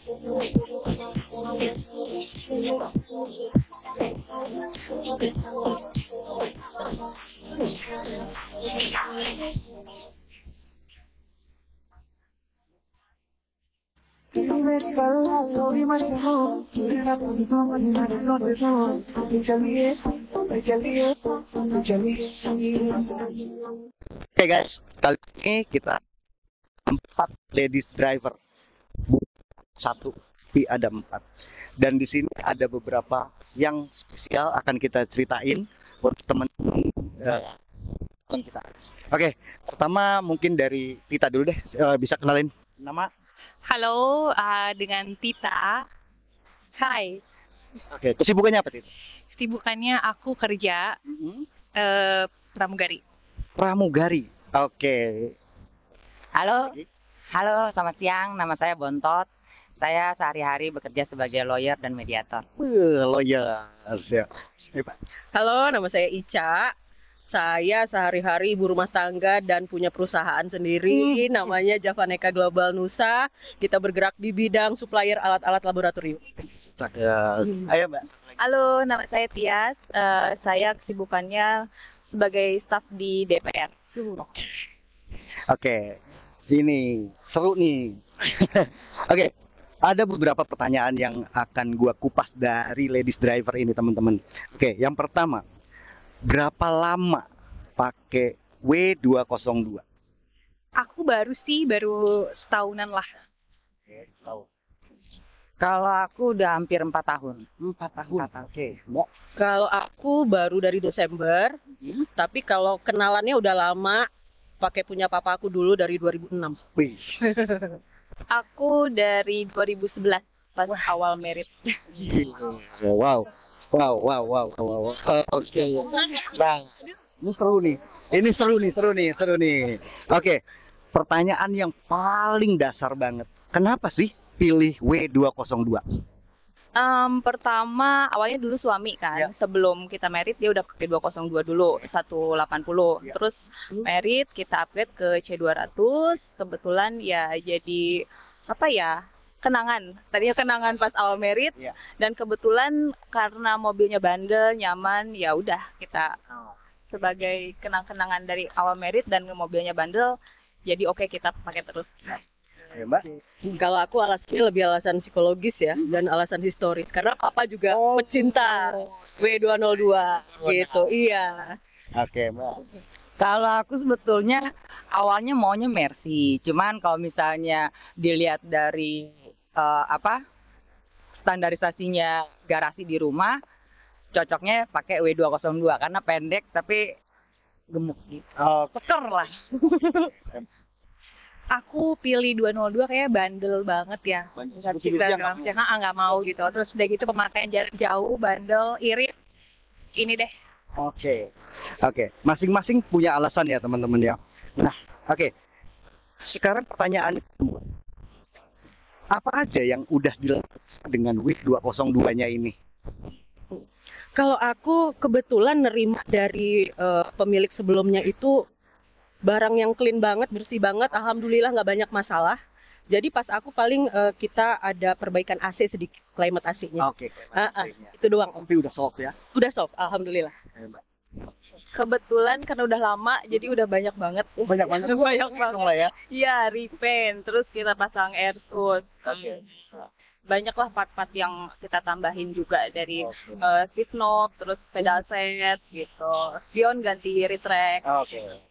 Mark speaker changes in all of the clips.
Speaker 1: Oke guys, kali ini kita 4 ladies driver, satu, tapi ada 4. Dan di sini ada beberapa yang spesial akan kita ceritain buat teman-teman kita. Oke, pertama mungkin dari Tita dulu deh. Bisa kenalin nama?
Speaker 2: Halo, dengan Tita. Hai.
Speaker 1: Oke, kesibukannya apa Tita?
Speaker 2: Kesibukannya aku kerja pramugari.
Speaker 1: Pramugari. Oke.
Speaker 3: Halo, halo, selamat siang. Nama saya Bontot. Saya sehari-hari bekerja sebagai lawyer dan mediator.
Speaker 1: Lawyer. Siap.
Speaker 4: Halo, nama saya Ica. Saya sehari-hari ibu rumah tangga dan punya perusahaan sendiri, namanya Javaneka Global Nusa. Kita bergerak di bidang supplier alat-alat laboratorium.
Speaker 1: Ayo Mbak.
Speaker 2: Halo, nama saya Tias. Saya kesibukannya sebagai staf di DPR.
Speaker 1: Oke, ini seru nih. Oke, ada beberapa pertanyaan yang akan gua kupas dari ladies driver ini teman-teman. Oke, yang pertama, berapa lama pakai W202?
Speaker 2: Aku baru setahunan lah.
Speaker 3: Kalau aku udah hampir 4 tahun.
Speaker 1: 4 tahun. Oke, Mbak.
Speaker 4: Kalau aku baru dari Desember, tapi kalau kenalannya udah lama, pakai punya papa aku dulu dari 2006.
Speaker 1: Wih.
Speaker 2: Aku dari 2011 pas awal merit.
Speaker 1: Wow. Oke. Nah, ini seru nih. Ini seru nih. Oke. Pertanyaan yang paling dasar banget. Kenapa sih pilih W202?
Speaker 2: Pertama, awalnya dulu suami kan.
Speaker 1: Ya.
Speaker 2: Sebelum kita merit, dia udah pakai 202 dulu, 180.
Speaker 1: Ya.
Speaker 2: Terus merit, kita upgrade ke C200. Kebetulan ya jadi, apa ya, kenangan. Tadinya kenangan pas awal merit.
Speaker 1: Ya.
Speaker 2: Dan kebetulan karena mobilnya bandel, nyaman, ya udah kita sebagai kenang-kenangan dari awal merit dan mobilnya bandel, jadi oke kita pakai terus.
Speaker 1: Ya, Mbak.
Speaker 4: Kalau aku alasannya lebih alasan psikologis ya, dan alasan historis. Karena papa juga pecinta W202 gitu. Iya.
Speaker 1: Oke, Mbak.
Speaker 3: Kalau aku sebetulnya awalnya maunya Mercy. Cuman kalau misalnya dilihat dari standarisasinya garasi di rumah, cocoknya pakai W202 karena pendek tapi gemuk gitu. Seker lah.
Speaker 2: Aku pilih 202 kayak bandel banget ya. Nggak mau gitu. Terus udah gitu pemakaian jarak jauh, bandel, irit. Ini deh.
Speaker 1: Oke. Masing-masing punya alasan ya teman-teman ya. Nah, oke. Sekarang pertanyaan kedua. Apa aja yang udah dilakukan dengan W202-nya ini?
Speaker 4: Kalau aku kebetulan nerima dari pemilik sebelumnya itu barang yang clean banget, bersih banget, alhamdulillah nggak banyak masalah. Jadi pas aku paling kita ada perbaikan AC sedikit, climate AC-nya.
Speaker 1: Oke.
Speaker 4: Itu doang.
Speaker 1: Tapi udah solve ya?
Speaker 4: Udah solve, alhamdulillah.
Speaker 2: Kebetulan karena udah lama, jadi udah banyak banget.
Speaker 1: Banyak banget. Lah ya.
Speaker 2: Iya, repaint, terus kita pasang air suit. Banyaklah part-part yang kita tambahin juga dari shift knob, terus pedal set gitu. Spion ganti retract.
Speaker 1: Oke.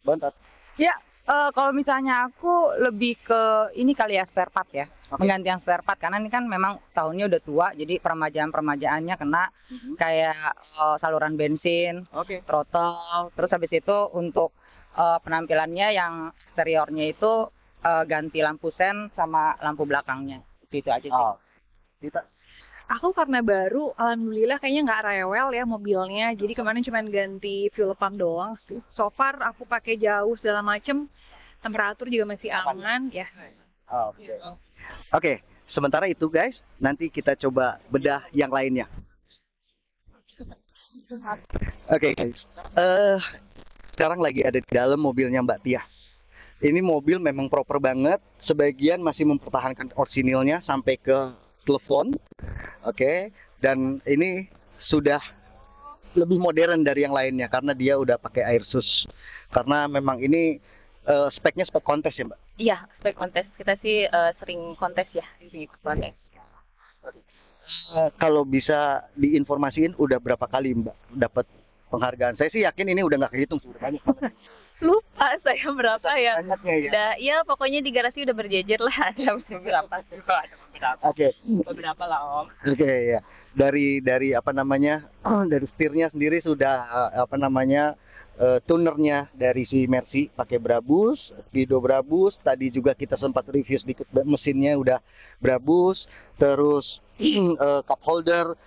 Speaker 1: Bontot.
Speaker 3: Ya, kalau misalnya aku lebih ke ini kali ya, spare part ya. Penggantian spare part karena ini kan memang tahunnya udah tua, jadi peremajaan-peremajaannya kena kayak saluran bensin, throttle, terus habis itu untuk penampilannya yang eksteriornya itu ganti lampu sen sama lampu belakangnya. Itu aja sih.
Speaker 2: Aku karena baru, alhamdulillah kayaknya nggak rewel ya mobilnya. Jadi kemarin cuma ganti fuel pump doang. So far aku pakai jauh segala macem, temperatur juga masih aman ya.
Speaker 1: Oke, sementara itu guys, nanti kita coba bedah yang lainnya. Oke guys, sekarang lagi ada di dalam mobilnya Mbak Tia. Ini mobil memang proper banget. Sebagian masih mempertahankan orisinilnya sampai ke telepon. Oke. Dan ini sudah lebih modern dari yang lainnya karena dia udah pakai Airsus. Karena memang ini speknya spek kontes ya, Mbak.
Speaker 2: Iya, spek kontes. Kita sih sering kontes ya, sering ikut kontes.
Speaker 1: Kalau bisa diinformasiin udah berapa kali Mbak dapat penghargaan? Saya sih yakin ini udah nggak kehitung sudah banyak banget.
Speaker 2: Lupa saya berapa ya.
Speaker 1: Banyaknya ya.
Speaker 2: Udah, ya pokoknya di garasi udah berjejer lah. Ada beberapa.
Speaker 1: Oke.
Speaker 2: Beberapa lah Om.
Speaker 1: Oke ya. Dari apa namanya? Dari setirnya sendiri sudah apa namanya? Tunernya dari si Mercy pakai Brabus, Speedo Brabus. Tadi juga kita sempat review sedikit mesinnya udah Brabus. Terus cup holder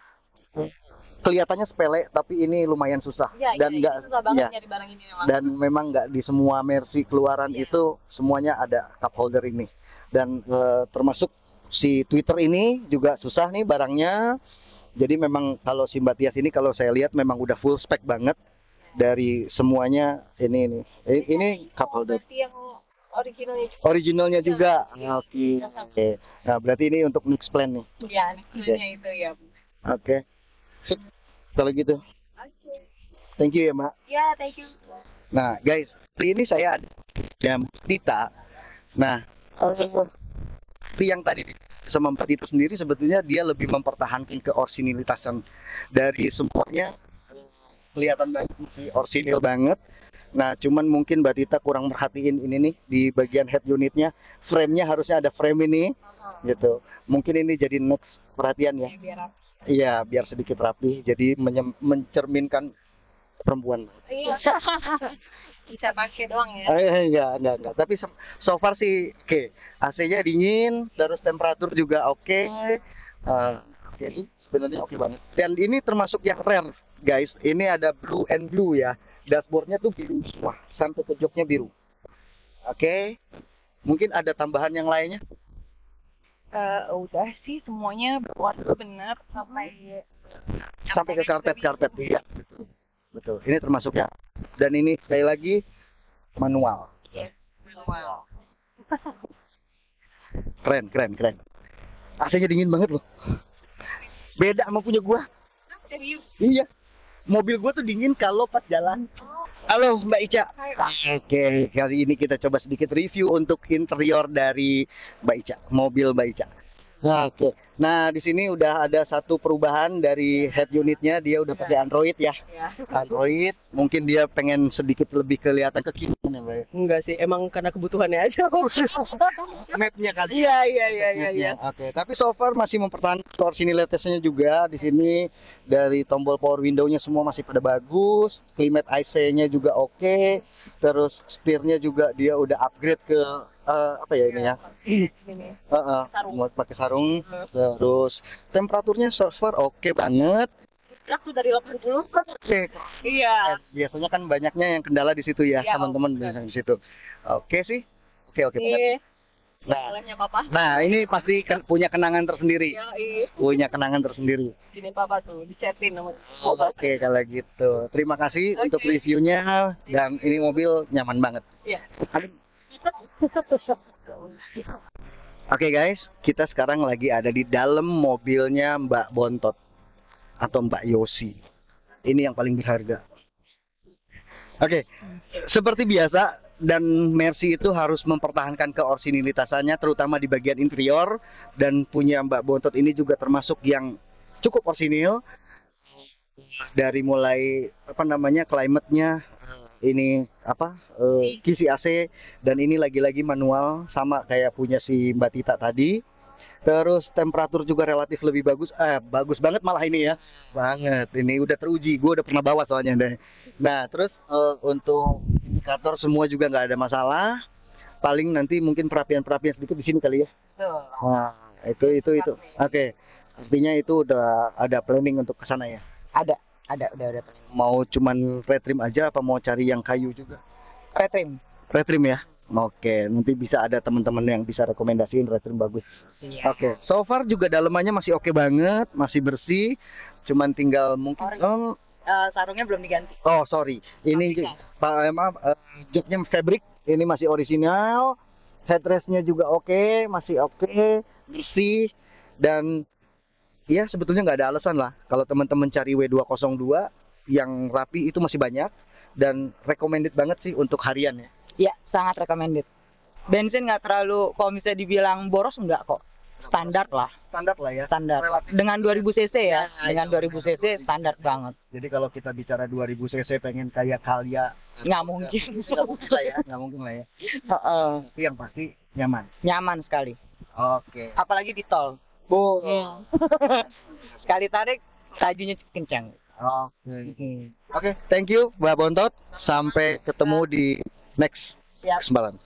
Speaker 1: kelihatannya sepele tapi ini lumayan susah
Speaker 2: Ya,
Speaker 1: dan
Speaker 2: iya, susah banget
Speaker 1: ya,
Speaker 2: nyari barang ini memang.
Speaker 1: dan memang nggak di semua Mercy keluaran
Speaker 2: Iya.
Speaker 1: itu semuanya ada cup holder ini dan termasuk si Twitter ini juga susah nih barangnya. Jadi memang kalau si Mbak Tias ini kalau saya lihat memang udah full spec banget dari semuanya ini cup holder
Speaker 2: Berarti yang originalnya juga.
Speaker 1: originalnya juga. Oke. Nah berarti ini untuk next plan nih.
Speaker 2: Ya, originalnya itu ya.
Speaker 1: Oke. Sip. Kalau gitu,
Speaker 2: Oke.
Speaker 1: thank you ya Mbak.
Speaker 2: Ya, thank you.
Speaker 1: Nah guys, ini saya ada yang Tita. Nah, yang tadi sama Mbak Tita sendiri sebetulnya dia lebih mempertahankan keorsinilitasan dari semuanya. Kelihatan banget sih, orsinil banget. Nah, cuman mungkin Mbak Tita kurang merhatiin ini nih di bagian head unitnya. Frame-nya harusnya ada frame ini, gitu. Mungkin ini jadi next perhatian ya.
Speaker 2: Biar rapi.
Speaker 1: Iya, biar sedikit rapi. Jadi mencerminkan perempuan.
Speaker 2: Iya. Bisa pakai doang ya.
Speaker 1: Enggak. Tapi so far sih oke. AC-nya dingin, terus temperatur juga oke. Jadi sebenarnya oke banget. Dan ini termasuk yang rare, guys. Ini ada blue and blue ya. Dashboardnya tuh biru semua, sampai ke joknya biru. Oke. Mungkin ada tambahan yang lainnya?
Speaker 2: Udah sih semuanya berwarna benar sampai
Speaker 1: Ke karpet. Iya. Betul. Ini termasuk ya. Dan ini sekali lagi manual.
Speaker 2: Wow.
Speaker 1: Keren. AC-nya dingin banget loh. Beda sama punya gua.
Speaker 2: Serius.
Speaker 1: Iya. Mobil gua tuh dingin kalau pas jalan. Halo Mbak Ica. Oke, kali ini kita coba sedikit review untuk interior dari Mbak Ica, mobil Mbak Ica. Oke. Nah, di sini udah ada satu perubahan dari head unitnya, dia udah pakai Android ya.
Speaker 2: Ya.
Speaker 1: Android, mungkin dia pengen sedikit lebih kelihatan kekinian ya, Mbak.
Speaker 4: Enggak sih, emang karena kebutuhannya aja.
Speaker 1: Mapnya kali.
Speaker 4: Iya.
Speaker 1: Ya, oke. Tapi so far masih mempertahankan torsionalitasnya juga di sini. Dari tombol power window-nya semua masih pada bagus. Climate AC-nya juga oke. Terus setirnya juga dia udah upgrade ke apa ya ini ya?
Speaker 2: Ini.
Speaker 1: Mau pakai sarung. Terus temperaturnya so far oke banget.
Speaker 4: Waktu dari 80.
Speaker 1: Oke.
Speaker 4: Iya.
Speaker 1: Biasanya kan banyaknya yang kendala di situ ya,
Speaker 4: Iya,
Speaker 1: teman-teman
Speaker 4: benar.
Speaker 1: biasanya di situ. Oke sih. Oke banget.
Speaker 4: Iya.
Speaker 1: Nah,
Speaker 4: Olehnya papa.
Speaker 1: nah ini pasti punya kenangan tersendiri.
Speaker 4: Iya.
Speaker 1: Punya kenangan tersendiri.
Speaker 4: Sini papa tuh, dicetin sama.
Speaker 1: Oke, kalau gitu. Terima kasih
Speaker 4: Oke.
Speaker 1: untuk reviewnya dan ini mobil nyaman banget.
Speaker 4: Iya.
Speaker 1: Oke guys, kita sekarang lagi ada di dalam mobilnya Mbak Bontot atau Mbak Yosi. Ini yang paling berharga. Oke, seperti biasa dan Mercy itu harus mempertahankan keorsinilitasannya terutama di bagian interior dan punya Mbak Bontot ini juga termasuk yang cukup orsinil dari mulai apa namanya climate-nya ini apa kisi AC dan ini lagi-lagi manual sama kayak punya si Mbak Tita tadi. Terus temperatur juga relatif lebih bagus. Bagus banget malah ini ya. Banget. Ini udah teruji. Gue udah pernah bawa soalnya deh. Nah, terus untuk indikator semua juga nggak ada masalah. Paling nanti mungkin perapian-perapian sedikit di sini kali ya.
Speaker 2: Tuh.
Speaker 1: Nah, itu. Oke. Artinya itu udah ada planning untuk ke sana ya.
Speaker 3: Ada udah.
Speaker 1: Mau cuman retrim aja apa mau cari yang kayu juga?
Speaker 3: Retrim.
Speaker 1: Retrim ya. Oke, nanti bisa ada teman-teman yang bisa rekomendasiin retrim bagus.
Speaker 3: Iya.
Speaker 1: Oke, so far juga dalemannya masih oke banget, masih bersih. Cuman tinggal mungkin
Speaker 2: Sarungnya belum diganti.
Speaker 1: sorry. Ini
Speaker 2: Fabrikan.
Speaker 1: Pak maaf joknya fabric Ini masih orisinal, headrestnya juga oke, masih oke, bersih, dan ya sebetulnya nggak ada alasan lah kalau teman-teman cari W202 yang rapi itu masih banyak dan recommended banget sih untuk harian ya.
Speaker 3: Ya, sangat recommended. Bensin nggak terlalu, kalau misalnya dibilang boros nggak kok. Standar lah,
Speaker 1: Standar lah ya.
Speaker 3: standar.
Speaker 1: Relatif.
Speaker 3: Dengan 2000 cc ya,
Speaker 1: Ya,
Speaker 3: dengan
Speaker 1: itu
Speaker 3: 2000 cc standar banget.
Speaker 1: Jadi kalau kita bicara 2000 cc pengen kayak Calya,
Speaker 3: Nggak mungkin.
Speaker 1: nggak mungkin lah ya, nggak mungkin lah ya.
Speaker 3: Heeh.
Speaker 1: Tapi yang pasti nyaman.
Speaker 3: Nyaman sekali.
Speaker 1: Oke.
Speaker 3: Apalagi di tol.
Speaker 1: Bu.
Speaker 3: Sekali tarik, lajunya kencang.
Speaker 1: Oke, thank you Mbak Bontot. Sampai ketemu di next
Speaker 3: Siap.
Speaker 1: kesempatan.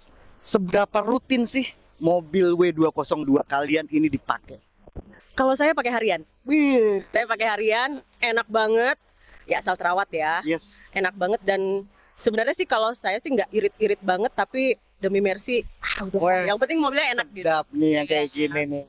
Speaker 1: Seberapa rutin sih mobil W202 kalian ini dipakai?
Speaker 4: Kalau saya pakai harian.
Speaker 1: Wih,
Speaker 4: Saya pakai harian, enak banget. Ya asal terawat ya.
Speaker 1: yes.
Speaker 4: Enak banget dan sebenarnya sih kalau saya sih nggak irit-irit banget tapi demi Mercy, udah.
Speaker 1: Weh.
Speaker 4: Yang penting mobilnya enak gitu.
Speaker 1: Sedap nih yang kayak gini nih.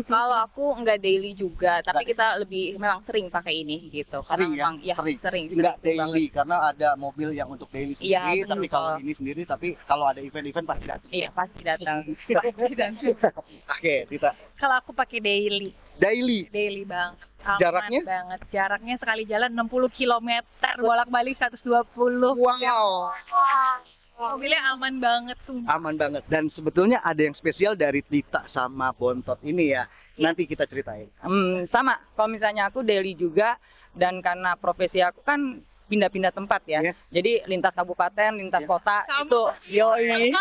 Speaker 2: Kalau aku nggak daily juga, tapi kita lebih memang sering pakai ini gitu. Karena
Speaker 1: Sering ya?
Speaker 2: memang ya
Speaker 1: Sering.
Speaker 2: sering
Speaker 1: Enggak
Speaker 2: banget.
Speaker 1: daily karena ada mobil yang untuk daily
Speaker 2: Iya,
Speaker 1: sendiri,
Speaker 2: betul.
Speaker 1: tapi kalau ini sendiri, tapi kalau ada event-event pasti datang.
Speaker 2: Iya pasti datang. Pasti datang.
Speaker 1: Oke, Tita.
Speaker 5: Kalau aku pakai daily
Speaker 1: Daily.
Speaker 5: banget. Aman
Speaker 1: Jaraknya?
Speaker 5: banget. Jaraknya sekali jalan 60 km, bolak-balik 120.
Speaker 1: Wow.
Speaker 5: Mobilnya aman banget, sumpah.
Speaker 1: Aman banget. Dan sebetulnya ada yang spesial dari Tita sama Bontot ini ya. Nanti kita ceritain.
Speaker 3: Sama, kalau misalnya aku daily juga, dan karena profesi aku kan pindah-pindah tempat ya.
Speaker 1: Iya.
Speaker 3: Jadi lintas kabupaten, lintas
Speaker 1: Iya.
Speaker 3: kota,
Speaker 5: Sama.
Speaker 3: itu yoi.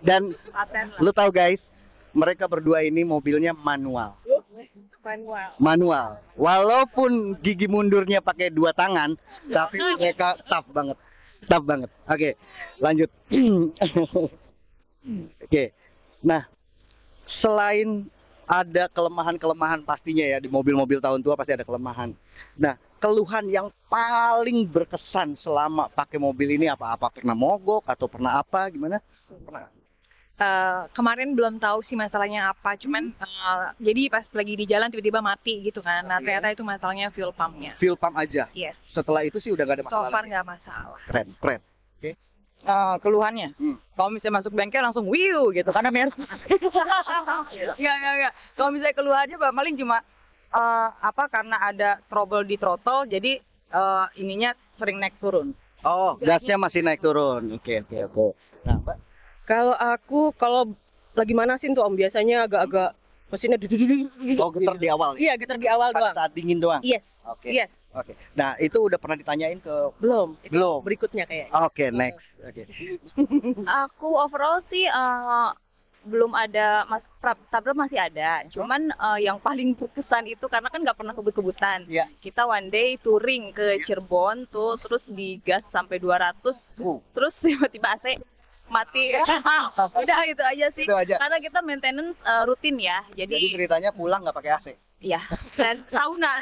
Speaker 1: Dan
Speaker 5: Paten lah.
Speaker 1: lu tahu guys, mereka berdua ini mobilnya manual. Manual. Walaupun gigi mundurnya pakai 2 tangan, tapi mereka tough banget. Tough banget. Oke, lanjut. Oke. Nah, selain ada kelemahan-kelemahan pastinya ya di mobil-mobil tahun tua pasti ada kelemahan. Nah, keluhan yang paling berkesan selama pakai mobil ini apa? Pernah mogok atau pernah apa? Gimana? Pernah.
Speaker 5: Kemarin belum tahu sih masalahnya apa, cuman jadi pas lagi di jalan tiba-tiba mati gitu kan. Nah,
Speaker 1: Oke.
Speaker 5: ternyata itu masalahnya fuel pumpnya.
Speaker 1: Fuel pump aja.
Speaker 5: Yes.
Speaker 1: Setelah itu sih udah gak ada
Speaker 5: So
Speaker 1: masalah.
Speaker 5: far
Speaker 1: lagi.
Speaker 5: nggak masalah.
Speaker 1: Keren.
Speaker 3: Keluhannya. Kalau misalnya masuk bengkel langsung wiu gitu karena Mercy. Enggak. Kalau misalnya keluhannya paling cuma karena ada trouble di throttle jadi ininya sering naik turun.
Speaker 1: Oh, gasnya masih naik turun. Oke. Nah, Mbak.
Speaker 4: Kalau aku kalau lagi manasin tuh Om biasanya agak-agak mesinnya
Speaker 1: Oh, getar di awal ya?
Speaker 4: Iya, getar di awal
Speaker 1: Pada
Speaker 4: doang.
Speaker 1: saat dingin doang?
Speaker 4: Yes,
Speaker 1: Oke.
Speaker 4: yes.
Speaker 1: Oke. Nah, itu udah pernah ditanyain ke...
Speaker 4: Belum. Itu
Speaker 1: Belum.
Speaker 4: berikutnya kayak.
Speaker 1: Oke, next. Oke.
Speaker 2: Aku overall sih belum ada tabrak masih ada. Cuman yang paling berkesan itu karena kan nggak pernah kebut-kebutan.
Speaker 1: Iya.
Speaker 2: Kita one day touring ke Cirebon tuh, terus digas sampai 200, terus tiba-tiba AC mati. Udah itu aja sih.
Speaker 1: Itu aja.
Speaker 2: Karena kita maintenance rutin ya.
Speaker 1: Jadi
Speaker 2: Jadi
Speaker 1: ceritanya pulang nggak pakai AC?
Speaker 2: ya dan sauna.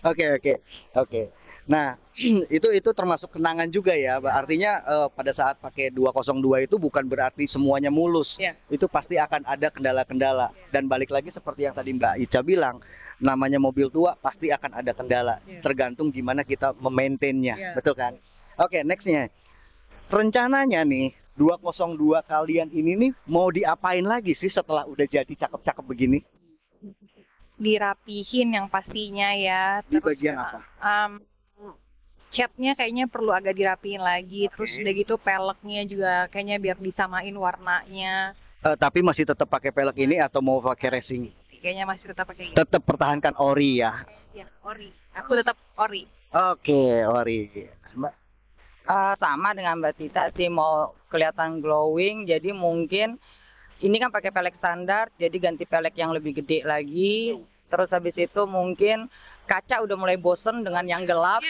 Speaker 1: Oke. Nah, itu termasuk kenangan juga ya. Artinya pada saat pakai 202 itu bukan berarti semuanya mulus.
Speaker 4: Iya.
Speaker 1: Itu pasti akan ada kendala-kendala. Dan balik lagi seperti yang tadi Mbak Ica bilang, namanya mobil tua pasti akan ada kendala.
Speaker 4: Iya.
Speaker 1: Tergantung gimana kita memaintainnya.
Speaker 4: Iya.
Speaker 1: Betul kan? Oke, nextnya. Rencananya nih, 202 kalian ini nih mau diapain lagi sih setelah udah jadi cakep-cakep begini?
Speaker 5: Dirapihin yang pastinya ya.
Speaker 1: Di
Speaker 5: Terus,
Speaker 1: bagian apa?
Speaker 5: catnya kayaknya perlu agak dirapihin lagi.
Speaker 1: Oke.
Speaker 5: Terus udah gitu peleknya juga kayaknya biar disamain warnanya.
Speaker 1: Tapi masih tetap pakai pelek ini atau mau pakai racing?
Speaker 5: Kayaknya masih tetap pakai ini.
Speaker 1: Tetap pertahankan ori ya.
Speaker 5: Ya, ori. Aku tetap ori.
Speaker 1: Oke, ori. Mbak.
Speaker 3: Sama dengan Mbak Tita sih mau kelihatan glowing, jadi mungkin ini kan pakai pelek standar, jadi ganti pelek yang lebih gede lagi. Terus habis itu mungkin kaca udah mulai bosen dengan yang gelap.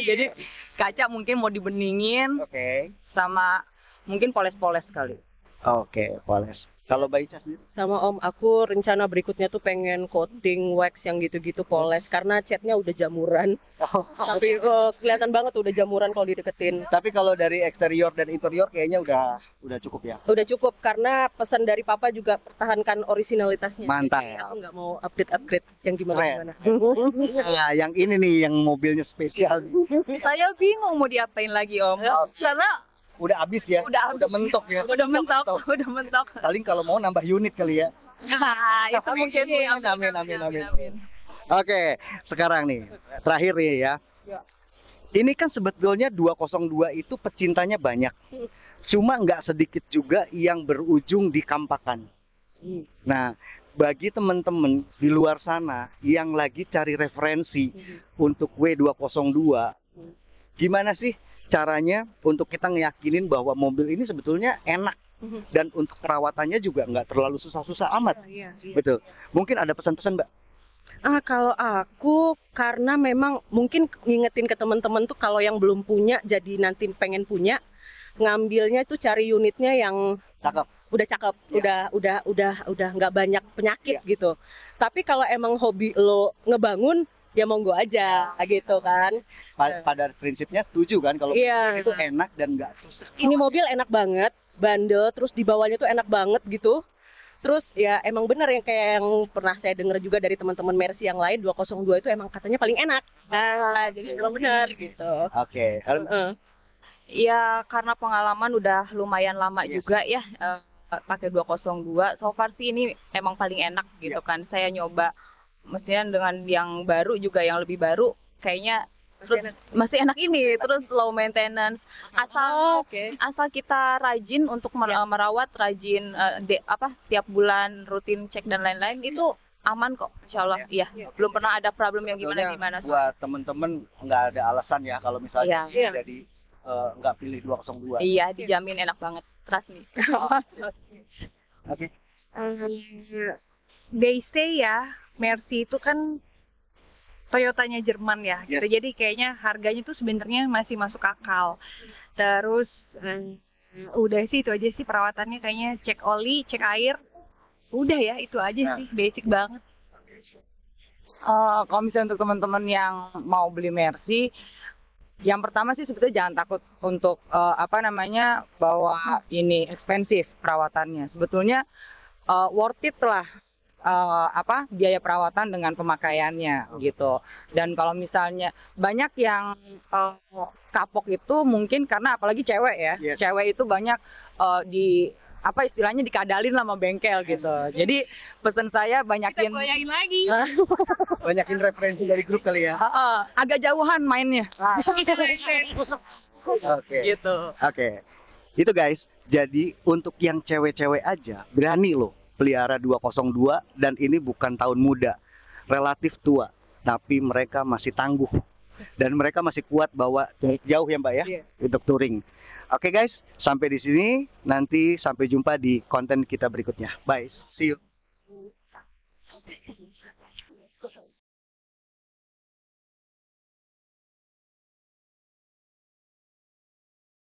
Speaker 3: Jadi kaca mungkin mau dibeningin
Speaker 1: Oke.
Speaker 3: sama mungkin poles-poles kali.
Speaker 1: Oke, poles. Kalau Mbak Ica sendiri?
Speaker 4: Sama Om, aku rencana berikutnya tuh pengen coating wax yang gitu-gitu poles karena catnya udah jamuran. Tapi kelihatan banget udah jamuran kalau dideketin.
Speaker 1: Tapi kalau dari eksterior dan interior kayaknya udah cukup ya.
Speaker 4: Udah cukup karena pesan dari Papa juga pertahankan originalitasnya.
Speaker 1: Mantap.
Speaker 4: Jadi aku nggak mau upgrade yang gimana-gimana.
Speaker 1: Nah, yang ini nih yang mobilnya spesial.
Speaker 5: Saya bingung mau diapain lagi Om. Karena
Speaker 1: Udah habis ya.
Speaker 5: Udah
Speaker 1: mentok ya.
Speaker 5: udah mentok, udah mentok.
Speaker 1: Paling kalau mau nambah unit kali ya.
Speaker 5: Nah, itu mungkin
Speaker 1: Amin. Oke, sekarang nih terakhir nih ya. Ini kan sebetulnya 202 itu pecintanya banyak. Cuma nggak sedikit juga yang berujung di kampakan. Nah, bagi teman-teman di luar sana yang lagi cari referensi untuk W202, gimana sih caranya untuk kita ngeyakinin bahwa mobil ini sebetulnya enak dan untuk perawatannya juga nggak terlalu susah-susah amat. Betul. Mungkin ada pesan-pesan, Mbak?
Speaker 4: Kalau aku karena memang mungkin ngingetin ke teman-teman tuh kalau yang belum punya jadi nanti pengen punya ngambilnya tuh cari unitnya yang
Speaker 1: Cakep.
Speaker 4: udah cakep,
Speaker 1: Iya.
Speaker 4: udah nggak banyak penyakit gitu. Tapi kalau emang hobi lo ngebangun ya monggo aja gitu kan.
Speaker 1: Pada prinsipnya setuju kan kalau
Speaker 4: Iya.
Speaker 1: itu enak dan nggak susah.
Speaker 4: Ini mobil enak banget, bandel, terus di bawahnya tuh enak banget gitu. Terus ya emang bener yang kayak yang pernah saya dengar juga dari teman-teman Mercy yang lain 202 itu emang katanya paling enak. Nah, jadi emang bener gitu.
Speaker 1: Oke.
Speaker 4: Heeh.
Speaker 2: Ya karena pengalaman udah lumayan lama
Speaker 1: Yes.
Speaker 2: juga ya pakai 202. So far sih ini emang paling enak gitu kan. Saya nyoba mestinya dengan yang baru juga yang lebih baru kayaknya masih enak ini, terus low maintenance. Asal kita rajin untuk merawat, rajin tiap bulan rutin cek dan lain-lain itu aman kok, insya Allah. Iya, belum pernah ada problem yang
Speaker 1: Sebetulnya
Speaker 2: gimana-gimana.
Speaker 1: buat temen-temen nggak ada alasan ya kalau misalnya
Speaker 2: Iya.
Speaker 1: jadi nggak pilih 202.
Speaker 2: Iya, dijamin enak banget. Trust me.
Speaker 1: Oke.
Speaker 5: They say ya, Mercy itu kan Toyotanya Jerman ya, gitu. Jadi kayaknya harganya tuh sebenarnya masih masuk akal. Terus udah sih itu aja sih perawatannya kayaknya cek oli, cek air. Udah ya, itu aja sih, basic banget.
Speaker 3: Kalau misalnya untuk teman-teman yang mau beli Mercy, yang pertama sih sebetulnya jangan takut untuk bahwa ini ekspensif perawatannya. Sebetulnya worth it lah biaya perawatan dengan pemakaiannya gitu. Dan kalau misalnya banyak yang kapok itu mungkin karena apalagi cewek ya.
Speaker 1: Yes.
Speaker 3: Cewek itu banyak istilahnya dikadalin sama bengkel gitu. Jadi pesan saya banyakin
Speaker 5: lagi.
Speaker 1: Banyakin referensi dari grup kali ya.
Speaker 3: agak jauhan mainnya.
Speaker 1: Oke.
Speaker 3: Gitu.
Speaker 1: Oke. Itu guys. Jadi untuk yang cewek-cewek aja berani loh pelihara 202 dan ini bukan tahun muda. Relatif tua, tapi mereka masih tangguh. Dan mereka masih kuat bawa jauh ya Mbak ya untuk touring. Oke guys, sampai di sini. Nanti sampai jumpa di konten kita berikutnya. Bye. See you.